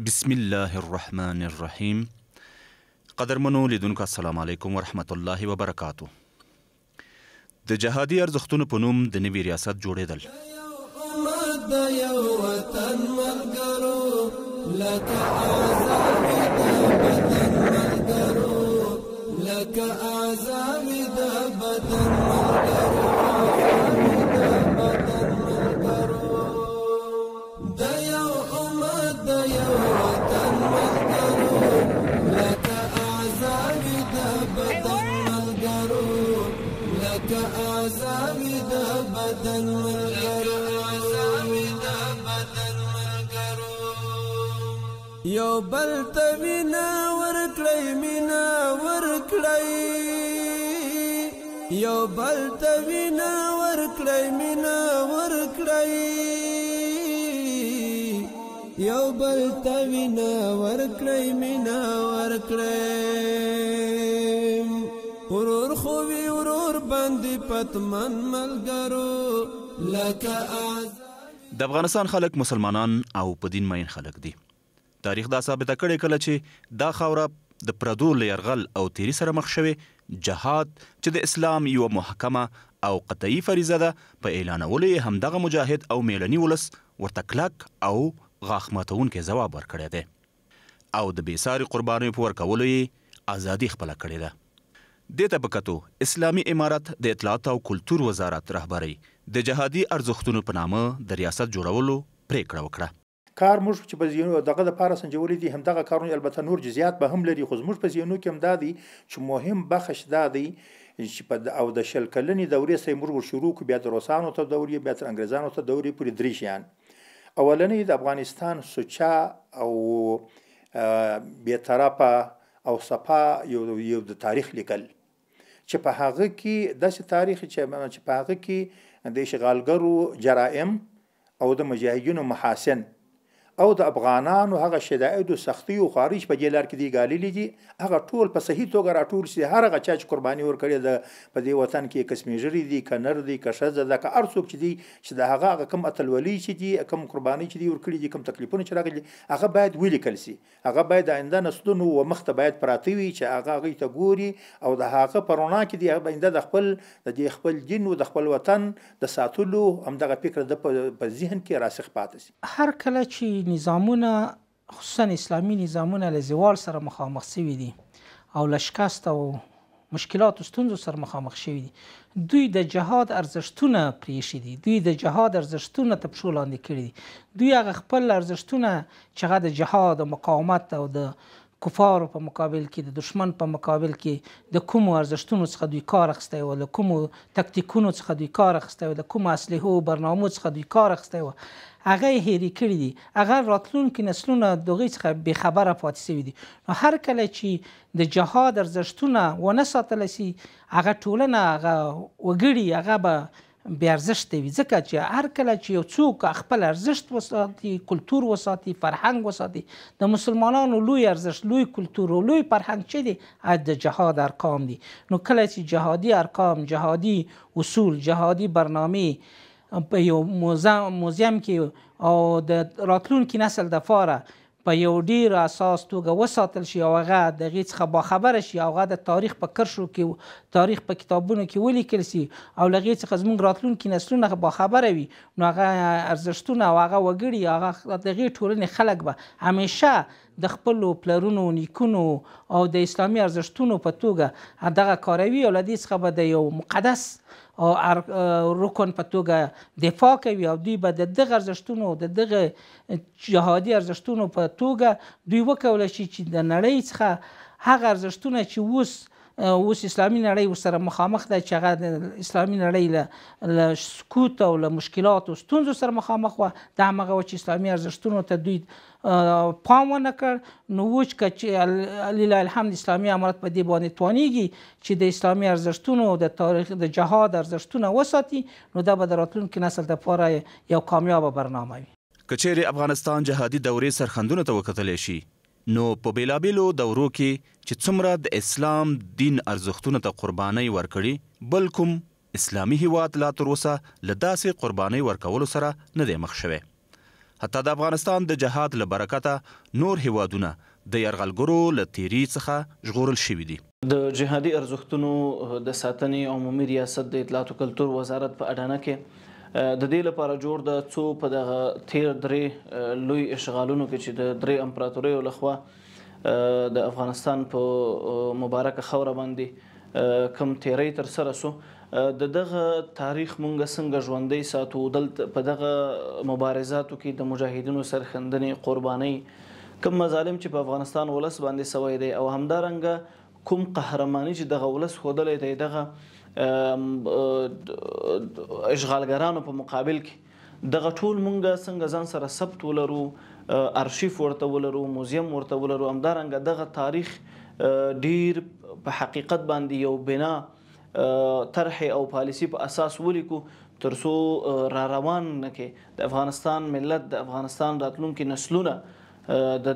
بسم الله الرحمن الرحیم. قدرمنو لیدونکو السلام علیکم ورحمت الله وبرکاتو. د جهادي ارزښتونو په نوم د نوي ریاست جوړېدل یو بل ته وینا ورکړی مینا ورکړی یو بل ته وینا ورکړی مینا ورکړی یو بل ته وینا ورکړی مینا ورکړی ورور خو وی ورور باندې پتمن ملګرو لکه د افغانستان خلک مسلمانان او په دین مین خلک دي. تاریخ دا ثابته کړې کله چې دا خاوره د پردو له یرغل او تیري سره مخ شوې، جهاد چې د اسلام یوه محکمه او قطعي فریضه ده، په اعلانولو یې همدغه مجاهد او میلني ولس ورته کلک او غاښ ماتونکی ځواب ورکړی دی او د بېساري قربانیو په ورکولو یې ازادي خپله کړې ده. دې ته په کتو اسلامي امارت د اطلاعات او کلتور وزارت رهبرۍ د جهادي ارزښتونو په نامه د ریاست جوړولو پریکړه وکړه. کار موږ چې په ذهنو دغه دپاره سنجولی دي، همدغه کارونه البته نور جزئیات به هم لري، خو زموږ په ذهنو کې هم دا دی چې مهم بخش دا دی چې او د شل کلنې دورې سره موږ ورشروع کړو، بیا د روسانو ته دورې، بیا تر انګریزانو ته دورې پورې درې شیان. اولنی د افغانستان سوچا او بېطرفه او صفا یو د تاریخ لیکل چې په هغه کې داسې تاریخ چې په هغه کې د اشغالګرو جرائم او د مجاهدینو محاسن او د افغانانو هغه شدائد او سختي او خارج په دې لار کې دی ګاللي دي، هغه ټول په صحیح توګه راټول شي. هر هغه چا چې قرباني ورکړې ده په دې وطن کې، که سپین ږیري دي، که نر دي، که ښځه ده، که هر څوک چې دی چې د هغه کوم اتلولي چې دي، کوم قرباني چې دي ورکړي دي، کوم تکلیفونه چې راغلي، هغه باید ولیکل شي. هغه باید د آینده نسلونو مخ ته باید پراته وي چې هغه هغوی ته ګوري او د هغه په رڼا کې دي آینده د خپل دین او د خپل وطن د ساتلو همدغه فکر د په ذهن کې راسخ پاتې شي. هر کله چې نظامونه خصوصا اسلامي نظامونه له زوال سره مخامخ شوي دي او له شکست او مشکلات او ستونزو سره مخامخ شوي دي، دوی د جهاد ارزښتونه پرېښي دي، دوی د جهاد ارزښتونه ته پښو لاندې کړي دي. دوی هغه خپل ارزښتونه چې هغه د جهاد او مقاومت او د کفارو په مقابل کې، د دشمن په مقابل کې د کومو ارزښتونو څخه دوی کار اخیستی و، له کومو تکتیکونو څخه دوی کار اخیستی و، د کومو اسلحو او برنامو څخه دوی کار اخیستی و، هغه یې هېرې کړي دي. هغه راتلونکي نسلونه د هغوی څخه بېخبره پاتې شوي دي. نو هر کله چې د جهاد ارزښتونه ونه ساتلی شي، هغه ټولنه، هغه وګړي هغه به بې ارزښته وي، ځکه چې هر کله چې یو څوک خپل ارزښت وساتي، کلتور وساتي، فرهنګ وساتي، د مسلمانانو لوی ارزښت، لوی کلتور او لوی فرهنګ چې دی د جهاد ارکام دي. نو کله چې جهادي ارکام، جهادي اصول، جهادي برنامې په یو موزیم کې او د راتلونکي نسل دپاره په یو ډیر اساس توګه وساتل شي او هغه د هغې څخه باخبره شي او هغه د تاریخ په کرښو کې، تاریخ په کتابونو کې ولیکل شي او له هغې څخه زموږ راتلونکي نسلونه باخبره وي، نو هغه ارزښتونه او هغه وګړي، هغه د هغې ټولنې خلک به همیشه د خپلو پلرونو، نیکونو او د اسلامي ارزښتونو په توګه دغه کاروي او له دې څخه به د یو مقدس او رکن په توګه دفاع کوي او دوی به د دغه ارزښتونو، د دغه جهادي ارزښتونو په توګه دوی وکولی شي چې د نړۍ څخه هغه ارزښتونه چې اوس اسلامي نړۍ ورسره مخامخ ده، چې هغه د اسلامي نړۍ له سکوت او له مشکلاتو او ستونزو سره مخامخ وه، د همغه وه چې اسلامي ارزښتونو ته دوی پام ونه کړ. نو اوس که چې لله الحمد اسلامي امارت په دې باندې توانیږي چې د اسلامي ارزښتونو د تاریخ د جهاد ارزښتونه وساتي، نو دا به د راتلونکي نسل لپاره یو کامیابه برنامه وي. که چیرې افغانستان جهادي دورې سرخندونو ته وکتلی شي، نو په بیلابیلو دورو کې چې څومره د اسلام دین ارزښتونو ته قربانۍ ورکړي، بل کوم اسلامي هیواد لا تر اوسه له داسې قربانۍ ورکولو سره نه دی مخ شوی. حتی د افغانستان د جهاد له برکته نور هیوادونه د یرغلګرو له تیري څخه ژغورل شوي دي. د جهادي ارزښتونو د ساتنې عمومي ریاست د اطلاعات او کلتور وزارت په اډانه کې د دې لپاره جوړ د څو په دغه تیر درې لوی اشغالونو کې چې د درې امپراتوریو لخوا د افغانستان په مبارکه خوره باندې کم تیری ترسره سو د دغه تاریخ مونږ څنګه ژوندی ساتو دلته په دغه مبارزاتو کې د مجاهدینو سرښندنې قربانۍ کوم مظالم چې په افغانستان ولس باندې سوی دی او همدارنګه کوم قهرمانی چې دغه ولس ښودلی دی دغه اشغالګرانو په مقابل کې دغه ټول مونږ څنګه ځان سره ثبت ولرو ارشیف ورته ولرو موزیم ورته ولرو همدارنګه دغه تاریخ ډیر په حقیقت باندې یو بنا طرح او پالیسی په اساس ولیکو ترڅو را روان نکې د افغانستان ملت د افغانستان راتلونکي نسلونه د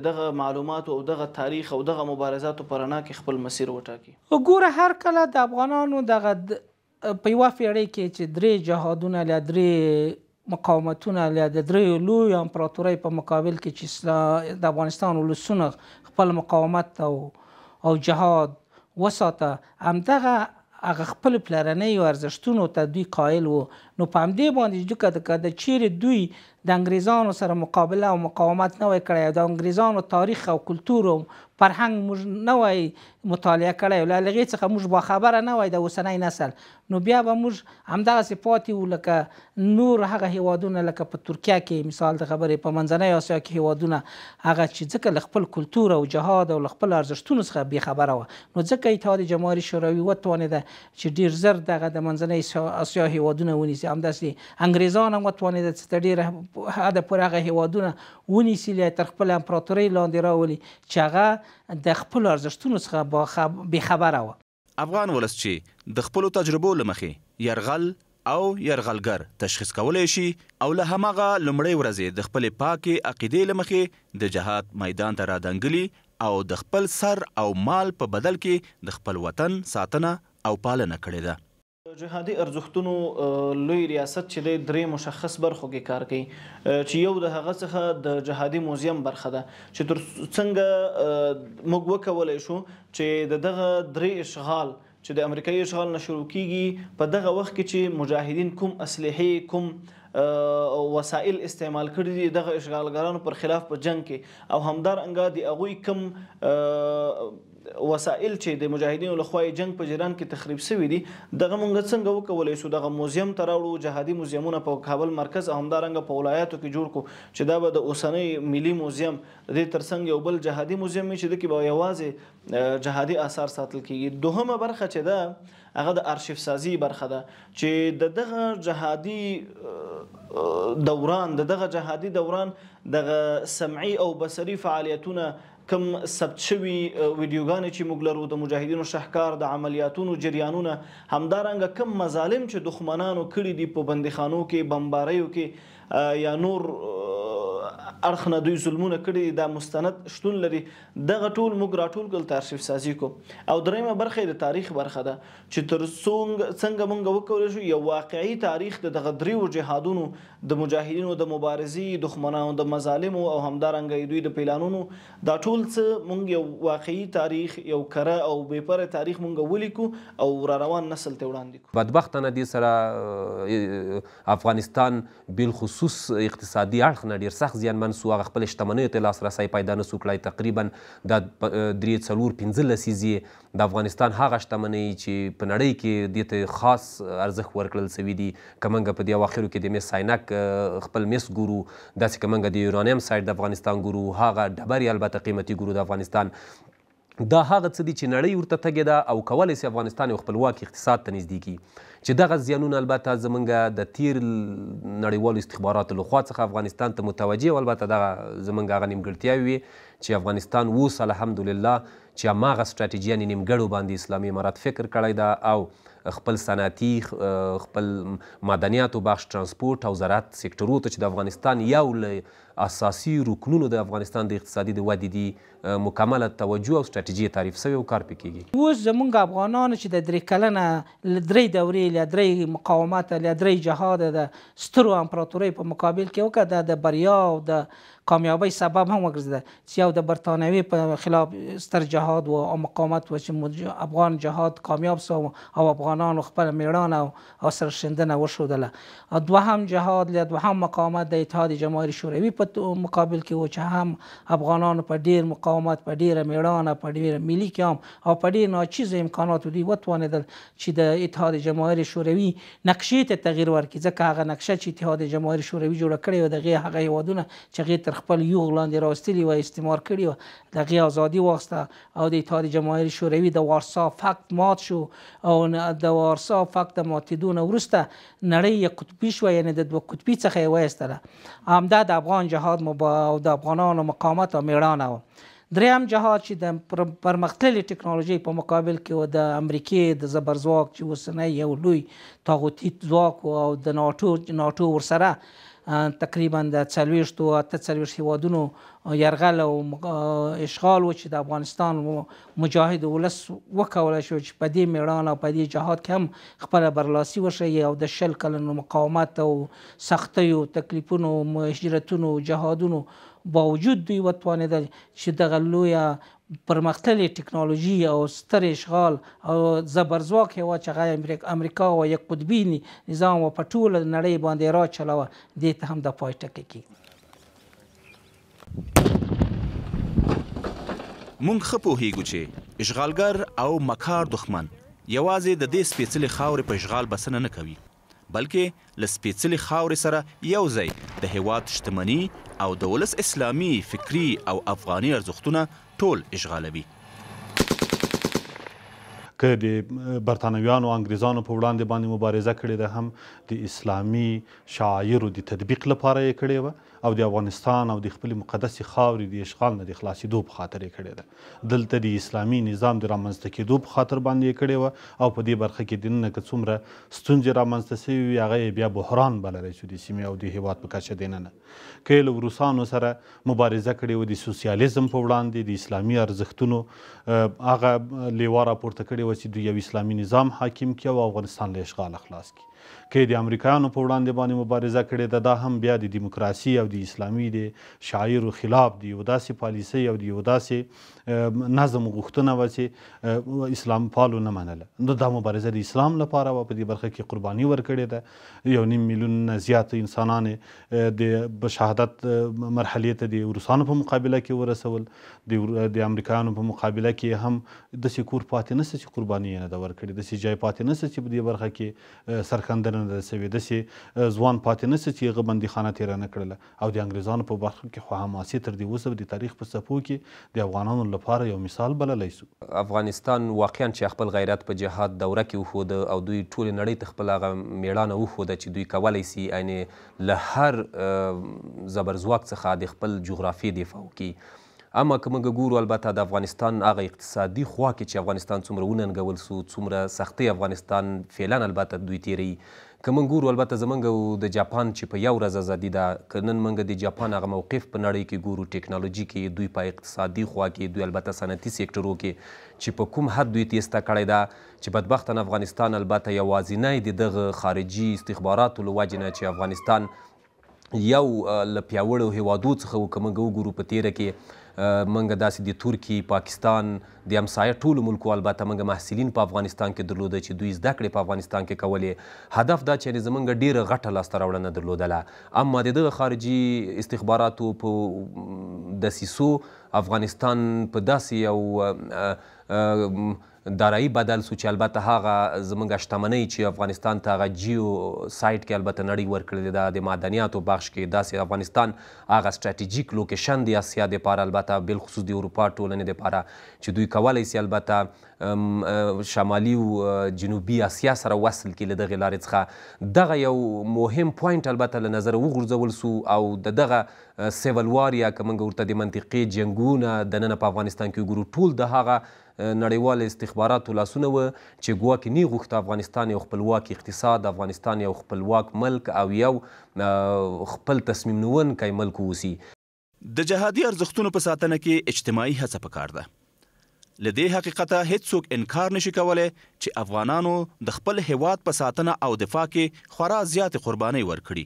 دغه معلوماتو او دغه تاریخ او دغه مبارزاتو په رڼا کې خپل مسیر وټاکي. وګوره هر کله د افغانانو دغه په یوه پیړۍ کې چې درې جهادونه له درې مقاومتونه له د درې لوی امپراتورۍ په مقابل کې چې د افغانستان ولسونه خپل مقاومت او جهاد وساته همدغه هغه خپل پلرنیو ارزښتونو ته دوی قایل وو. نو په همدې باندې که د چیرې دوی د انګریزانو سره مقابله او مقاومت نه وای کړی او د انګریزانو تاریخ او کلتور او فرهنګ موږ نه وای مطالعه کړی او له هغې څخه موږ باخبره نه وای د اوسنی نسل نو بیا به موږ همدغسې پاتې وو لکه نور هغه هیوادونه لکه په ترکیه کې مثال د خبرې په منځنۍ اسیا کې هیوادونه هغه چې ځکه له خپل کلتور او جهاد او له خپل ارزښتونو څخه بېخبره وه نو ځکه اتحاد جماهري شوروي وتوانېده چې ډېر زر دغه د منځنۍ اسیا هیوادونه ونیسي همداسې انګریزان هم وتوانېده چې تر ډېره حده پورې هغه هیوادونه ونیسي تر خپل امپراتورۍ لاندې راولي چې هغه د خپلو ارزښتونو څخه بېخبره وه. افغان ولس چې د خپلو تجربو له مخې یرغل او یرغلګر تشخیص کولی شي او له هماغه لومړۍ ورځې د خپلې پاکې عقیدې له مخې د جهاد میدان ته رادنګلي او د خپل سر او مال په بدل کې د خپل وطن ساتنه او پالنه کړې ده. جهادي ارزښتونو لوی ریاست چې دی درې مشخص برخو کې کار کوي چې یو د هغه څخه د جهادي موزیم برخه ده چې تر څنګه موږ وکولی شو چې د دغه درې اشغال چې د امریکایي اشغال نه شروع کیږي په دغه وخت کې چې مجاهدین کوم اسلحې کوم وسایل استعمال کړي دي دغه اشغالګرانو پر خلاف په جنگ کې او همدارنګه د هغوی کوم وسایل چې د مجاهدینو لخوا جنگ په جریان کې تخریب شوي دي دغه موږ څنګه وکولی شو دغه موزیم ته راوړو جهادي موزیمونه په کابل مرکز او همدارنګه په ولایاتو کې جوړ کړو چې دا به د اوسنۍ ملي موزیم د دې ترڅنګ یو بل جهادي موزیم چې د کې به یوازې جهادي آثار ساتل کیږي. دوهمه برخه چې ده هغه د ارشیف سازي برخه ده چې دغه جهادي دوران دغه سمعي او بصري فعالیتونه کم ثبت شوي ویډیوګانې چې موږ لرو د مجاهدینو شهکار د عملیاتونو جریانونه همدارنګه کم مظالم چې دښمنانو کړي دي په بندیخانو کې بمباریو کې یا نور اړخ نه دوی ظلمونه کړي دا مستند شتون لري دغه ټول موږ راټول کړل ته ارشیف سازي کو. او درېیمه برخه د تاریخ برخه ده چې تر څنګه موږ وکولی شو یو واقعي تاریخ د دغه دریو جهادونو د مجاهدینو د مبارزې دښمنانو د مظالمو او همدارنګه دوی د پیلانونو دا ټول څه موږ یو واقعي تاریخ یو کره او بېپره تاریخ موږ ولیکو او را روان نسل ته وړاندې کړو. بدبختانه دې سره افغانستان بالخصوص اقتصادي اړخ نه ډېر سخت زیانمن سو هغه خپل شتمنیو ته لاسرسی پیدا نه سو کړی تقریبا د 3-4-15 لسیزې د افغانستان هغه شتمنۍ چې په نړۍ کې دې ته خاص ارزښت ورکړل سوي دي که موږ په دې اواخرو کې د مس عینک خپل مس ګورو داسې که موږ د یورانیم سایډ د افغانستان ګورو هغه ډبرې البته قیمتي ګورو د افغانستان دا هغه څه دي چې نړۍ ورته تږې ده او کولی سي افغانستان یو خپلواک اقتصاد ته نږدې کړي چې دغه زیانونه البته زموږ د تیر نړیوالو استخباراتو لخوا څخه افغانستان ته متوجه او البته دغه زموږ هغه نیمګړتیاوې وي چې افغانستان اوس الحمدلله چې هماغه سټراټیجیانې نیمګړو باندې اسلامي امارت فکر کړی ده او خپل صنعتي خپل معدنیاتو بخش ترانسپورټ او زراعت سکتورو ته چې د افغانستان یو له اساسي رکنونو د افغانستان د اقتصادي د ودې دي مکمله توجه او سټراټیجي تعریف سوی او کار پې کیږي. اوس زمونږ افغانانو چې د 3 کلنه له 3 دورې له 3 مقاومت له 3 جهاد د سترو امپراتورۍ په مقابل کې وکړه د بریا او د کامیابی سبب هم وګرځېده چې یو د برطانوي په خلاف ستر جهاد و او مقاومت و چې افغان جهاد کامیاب سو او افغانانو خپل میړانه او سرښندنه وښودله. دوهم جهاد له دوهم مقاومت د اتحاد جماهیر شوروي په مقابل کې و چې هم افغانانو په ډیر مقاومت په ډیره میړانه په ډیره ملي قیام او په ډیر ناچیزه امکاناتو دوی وتوانېدل چې د اتحاد جماهیر شوروي نقشې ته تغییر ورکړي، ځکه هغه نقشه چې اتحاد جماهیر شوروي جوړه کړې وه د هغه هیوادونه چې هغې تر خپل یوغ لاندې راوستلي وه، استعمار کړي وه، د هغې ازادي واخیسته او د اتحاد جماهیر شوروي د وارسا پکت مات شو او د وارسا پکت د ماتېدو نه وروسته نړۍ یې قطبي شوه، یعنې د 2 قطبي څخه یې وایستله. همدا د افغان جهاد او د افغانانو مقاومت او میړانه وه. دریم جهاد چې د پرمختللې ټکنالوژۍ په مقابل کې و د امریکې د زبرځواک چې اوسنی یو لوی طاغوتي ځواک او د ناټو ورسره تقریبا د 48 هیوادونو یرغل او اشغال و چې د افغانستان مجاهد ولس وکولی شو چې په دې میړانه او په دې جهاد کې هم خپله برلاسي وښیي او د 20 کلونو مقاومت او سختیو تکلیفونو هجرتونو جهادونو باوجود دوی وتوانېدل چې دغه لویه پرمختللې ټکنالوژي او ستر اشغال او زبرځواک هېواد چې هغه امریکا و یک قطبي نظام و په ټوله نړۍ باندې را چلوه، دې ته هم د پای ټکی کېږي. مونږ ښه پوهیږو چې اشغالګر او مکار دښمن یوازې د دې سپېڅلې خاورې په اشغال بسنه نه کوي، بلکې له سپېڅلې خاورې سره یو ځای د هیواد شتمني او د ولس اسلامي فکري او افغاني ارزښتونه ټول اشغالوي. که د برطانویانو او انګریزانو په وړاندې باندې مبارزه کړې ده، هم د اسلامي شعایرو د تطبیق لپاره یې کړې وه او د افغانستان او د خپلې مقدسې خاورې د اشغال نه د خلاصېدو په خاطر یې کړې ده. دلته د اسلامي نظام د رامنځته کېدو په خاطر باندې یې کړې وه او په دې برخه کې دننه که څومره ستونزې رامنځته سوي وي هغه یې بیا بحران بللی شو د سیمې او د هېواد په کچه دننه. که یې له روسانو سره مبارزه کړې وه د سوسیالیزم په وړاندې د اسلامي ارزښتونو هغه لیوا راپورته کړې وه چې د یو اسلامي نظام حاکم کړي او افغانستان له اشغاله خلاص کړي. که د امریکایانو په وړاندې باندې مبارزه کړې ده، دا هم بیا د دیموکراسي او د اسلامي د شعایرو خلاف د یو داسې پالیسۍ او د یو داسې نظم غوښتنه وه چې اسلام پالو نه منله. نو دا مبارزه د اسلام لپاره وه، په دې برخه کې قرباني ورکړې ده. 1.5 میلیون نه زیات انسانان د شهادت مرحلې ته د روسانو په مقابله کې ورسول، د امریکایانو په مقابله کې هم داسې کور پاتې نشته چې قرباني یې نه ده ورکړې، داسې ځای پاتې نشته چې په دې برخه کې سرښندنه نه ده سوې، داسې ځوان پاتې نشته چې هغه بندیخانه تېره نه کړله. او د انګریزانو په برخه کې خو حماسي تر دې اوسه د تاریخ په څپو کې د افغانانو لپاره یو مثال بللی سو. افغانستان واقعا چې خپل غیرت په جهاد دوره کې وښوده او دوی ټولې نړۍ ته خپل هغه میړانه وښوده چې دوی کولی سي یعنې له هر زبرځواک څخه د خپل جغرافیې دفاع وکړي. اما که موږ ګورو البته د افغانستان هغه اقتصادي خوا کې چې افغانستان څومره وننګول سو، څومره سختۍ افغانستان فعلا البته دوی تیروي. که موږ ګورو البته زموږ د جاپان چې په یو ورځ ازادي ده، که نن موږ د جاپان هغه موقف په نړۍ کې ګورو، ټکنالوژي کې دوی په اقتصادي خوا کې دوی البته صنعتي سکتورو کې چې په کوم حد دوی تیسته کړی ده چې بدبختاً افغانستان البته یوازینی د دغه خارجي استخباراتو له وجې نه چې افغانستان یو له پیاوړو هیوادو څخه و. که موږ وګورو په تیره کې موږ داسې د ترکي، پاکستان، د همسایه ټولو ملکو البته موږ محصلین په افغانستان کې درلوده چې دوی زده کړې په افغانستان کې کولې. هدف دا چې زموږ ډېره غټه لاسته راوړنه درلودله، اما د دغه خارجي استخباراتو په دسیسو افغانستان په داسې یو دارایی بدل سو چې البته هغه زموږ شتمنۍ چې افغانستان ته هغه جیو سایټ کې البته نړۍ ورکړې ده د معدنیاتو بخش کې، داسې افغانستان هغه سټراټیجیک لوکیشن د اسیا دپاره البته البته بالخصوص د اروپا ټولنې دپاره چې دوی کولی سي البته شمالي او جنوبي اسیا سره وصل کړي له دغې لارې څخه دغه یو مهم پوینټ البته له نظره وغورځول سو او د دغه سیول وار یا که موږ ورته د منطقې جنګونه دننه په افغانستان کې وګورو ټول د هغه نړیوال استخباراتو لاسونه وه چې ګواکې نه غوښته افغانستان یو خپلواک اقتصاد، افغانستان یو خپلواک ملک او یو خپل تصمیم نیونکی ملک واوسي. د جهادي ارزښتونو په ساتنه کې اجتماعي هڅه پکار ده. له دې حقیقته هیڅوک انکار نشي کولی چې افغانانو د خپل هیواد په ساتنه او دفاع کې خورا زیاتې قربانۍ ورکړي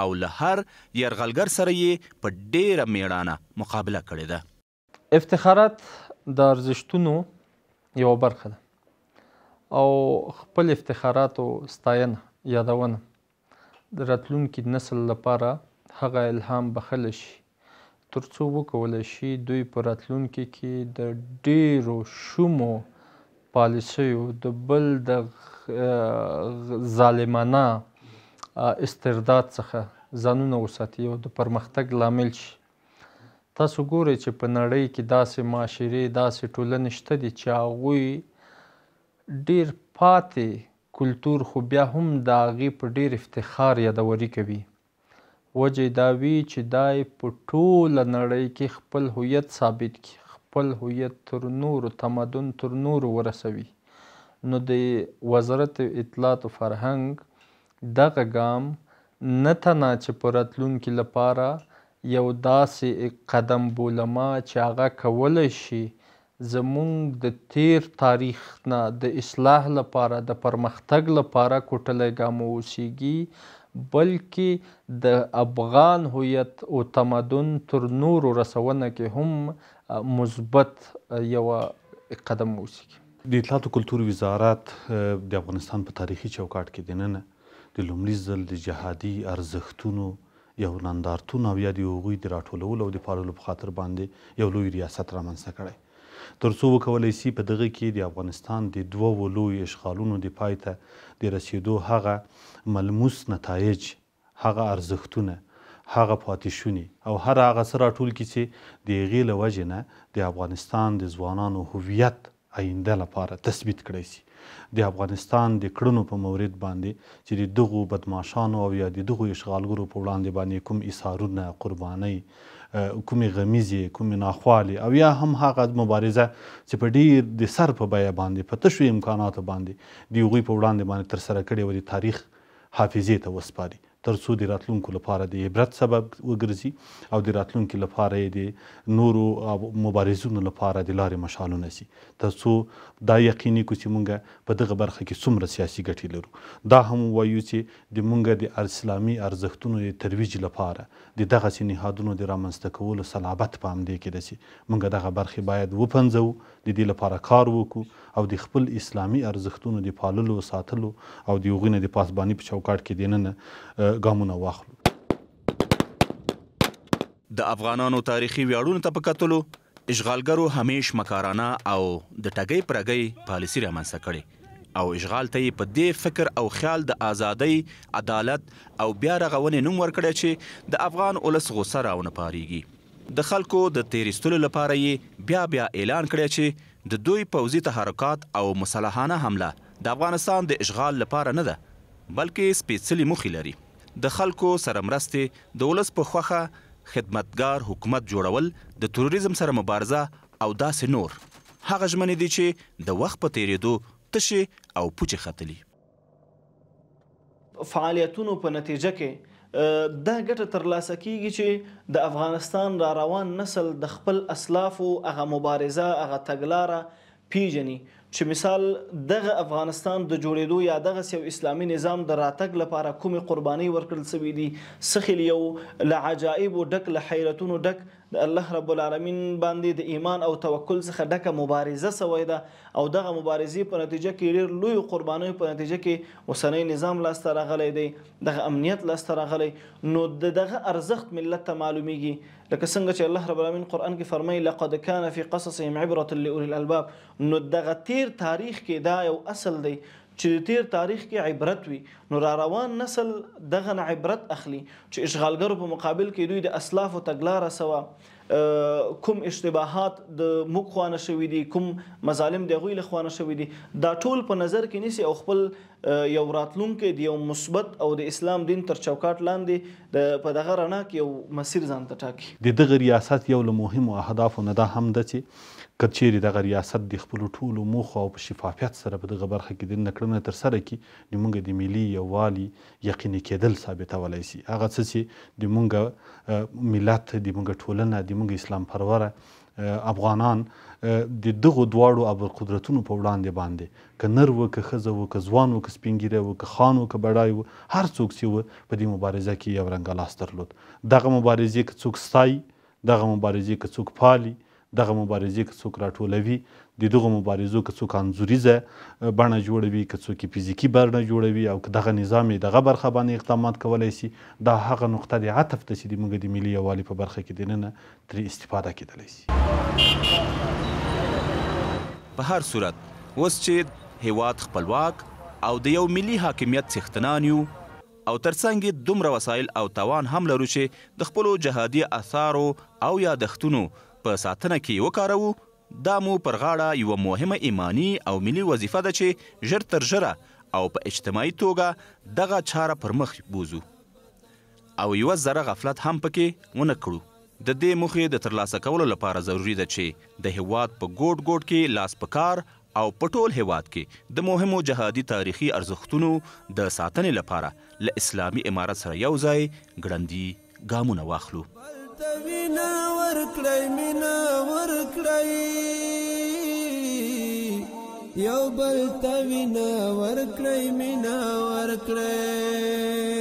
او له هر یرغلګر سره یې په ډیره میړانه مقابله کړې ده. افتخارات د ارزښتونو یوه برخه ده او خپل افتخاراتو ستاینه یادونه د راتلونکي نسل لپاره هغه الهام بخښلی شي تر څو وکولی شي دوی په راتلونکي کې د ډیرو شومو پالیسیو د بل د ظالمانه استرداد څخه ځانونه وساتي او د پرمختګ لامل شي. تاسو ګورئ چې په نړۍ کې داسې معاشرې داسې ټولنې شته دي چې هغوی ډیر پاتې کلتور خو بیا هم د هغې په ډیر افتخار یادوري کوي. وجه یې دا وي چې دی په ټوله نړۍ کې خپل هویت ثابت کړي، خپل هویت تر نورو تمدن تر نورو ورسوي. نو د وزارت اطلاعات و فرهنګ دغه ګام نه تنه چې په راتلونکي لپاره یو داسې قدم بولما چې هغه کولی شي زمونږ د تیر تاریخ نه د اصلاح لپاره د پرمختګ لپاره کوټلی ګام واوسیږي بلکې د افغان هویت او تمدن تر نورو رسونه کې هم مثبت یوه قدم واوسیږي. د اطلاعات و کلتور وزارت د افغانستان په تاریخي چوکاټ کې دننه د لومړي ځل د جهادي ارزښتونو یو نندارتون او یا د هغوی د راټولولو او د پاللو په خاطر باندې یو لوی ریاست رامنځته کړی تر څو وکولی سي په دغه کې د افغانستان د دوو لویو اشغالونو د پای ته د رسېدو هغه ملموس نتایج، هغه ارزښتونه، هغه پاتې شونې او هر هغه څه راټول کړي چې د هغې له وجې نه د افغانستان د ځوانانو هویت آینده لپاره تثبیت کړی سي. د افغانستان د کړنو په مورد باندې چې د دغو بدماشانو او یا د دغو اشغالګرو په وړاندې باندې کوم ایثارونه، قربانۍ، کومې غمیزې، کومې ناخوالې او یا هم هغه مبارزه چې په ډیر د سر په بیه باندې په تشو امکاناتو باندې د هغوی په وړاندې باندې ترسره کړې وه د تاریخ حافظې ته وسپاري تر څو د راتلونکو لپاره د عبرت سبب وګرځي او د راتلونکي لپاره یې د نورو مبارزونو لپاره د لارې مشالونه سي تر څو دا یقیني کړو چې موږ په دغه برخه کې څومره سیاسي ګټې لرو. دا هم وایو چې د موږ د اسلامي ارزښتونو د ترویج لپاره د دغسې نهادونو د رامنځته کولو صلابت په همدې کې ده چې موږ دغه برخې باید وپنځوو، د دې لپاره کار وکړو او د خپل اسلامي ارزښتونو د پاللو، ساتلو او د هغوی نه د پاسباني په چوکاټ کې دننه ګامونه واخلو. د افغانانو تاریخي ویاړونو ته په کتلو اشغالګرو همیش مکارانه او د ټګۍ پرګۍ پالیسي رامنځته کړې او اشغال ته یې په دې فکر او خیال د ازادۍ، عدالت او بیا رغونې نوم ورکړی چې د افغان ولس غوسه راونه پارېږي. د خلکو د تیریستلو لپاره یې بیا بیا اعلان کړی چې د دوی پوځي تحرکات او مسلحانه حمله د افغانستان د اشغال لپاره نه ده بلکې سپېڅلي موخې لري. د خلکو سره مرستې، د ولس په خوښه خدمتګار حکومت جوړول، د تروریزم سره مبارزه او داسې نور هغه ژمنې دي چې د وخت په تیریدو تشې او پوچې ختلي. فعالیتونو په نتیجه کې دا ګټه ترلاسه کیږي چې د افغانستان را روان نسل د خپل اسلافو هغه مبارزه، هغه تګلاره پیژني چې مثال دغه افغانستان د جوړېدو یا دغه یو اسلامي نظام د راتګ لپاره کومې قربانۍ ورکړل سوي دي. سخل یو له عجایبو ډک، له حیرتونو ډک، د الله رب العالمین باندې د ایمان او توکل څخه ډکه مبارزه سوی ده او دغه مبارزې په نتیجه کې ډېر لویو قربانیو په نتیجه کې اوسنی نظام لاسته راغلی دی، دغه امنیت لاسته راغلی. نو دغه ارزښت ملت ته معلومیږي لکه څنګه چې الله رب العالمین قرآن کې فرمایي لقد کان فی قصصهم عبرة لأولی الالباب. نو دغه تیر تاریخ کې دا یو اصل دی چې د تیر تاریخ کې عبرت وي. نو را روان نسل دغه نه عبرت اخلي چې اشغالګرو په مقابل کې دوی د اسلافو تګلاره سوه، کوم اشتباهات د موږ خوانه شوي دي، کوم مظالم د هغوی له خوانه شوي دي، دا ټول په نظر کې نیسي او خپل یو راتلونکی د یو مثبت او د اسلام دین تر چوکاټ لاندې په دغه رڼا کې یو مسیر ځان ته ټاکي. د دغه ریاست یو له مهمو اهدافو نه دا هم ده چې که چیرې دغه ریاست د خپلو ټولو موخو او په شفافیت سره په دغه برخه کې د کړنه ترسره کړي، نو موږ د ملي یووالي یقیني کېدل ثابتولی سي. هغه څه چې د موږ ملت، د موږ ټولنه، د موږ اسلام پروره افغانان د دغو دواړو ابرقدرتونو په وړاندې باندې که نر و، که ښځه و، که ځوان و، که سپین ږیری و، که خان و، که بډای و، هر څوک چې و په دې مبارزه کې یو رنګه لاس درلود. دغه مبارزې که څوک ستایي، دغه مبارزې که څوک پالي، دغه مبارزې که څوک راټولوي، د دغو مبارزو که څوک انځوریزه بڼه جوړوي، که څوک یې فزیکي بڼه جوړوي، او که دغه نظام یې دغه برخه باندې اقدامات کولی سي، دا هغه نقطه د عطف ده چې د موږ د ملي یووالي په برخه کې دننه ترې استفاده کېدلی سي. په هر صورت اوس چې هیواد خپلواک او د یو ملي حاکمیت څښتنان یو او ترڅنګ یې دومره وسایل او توان هم لرو چې د خپلو جهادي اثارو او یادښتونو په ساتنه کې وکاروو، دا مو پر غاړه یوه مهمه ایماني او ملي وظیفه ده چې ژر تر ژره او په اجتماعي توګه دغه چاره پر مخ بوزو او یوه ذره غفلت هم پکې ونه کړو. د دې موخې د ترلاسه کولو لپاره ضروري ده چې د هیواد په ګوټ ګوټ کې لاس په کار او په ټول هیواد کې د مهمو جهادي تاریخي ارزښتونو د ساتنې لپاره له اسلامي امارت سره یو ځای ګړندي ګامونه واخلو. وینا ورکړی مینا ورکړی یو بل ته وینا ورکړی مینا ورکړی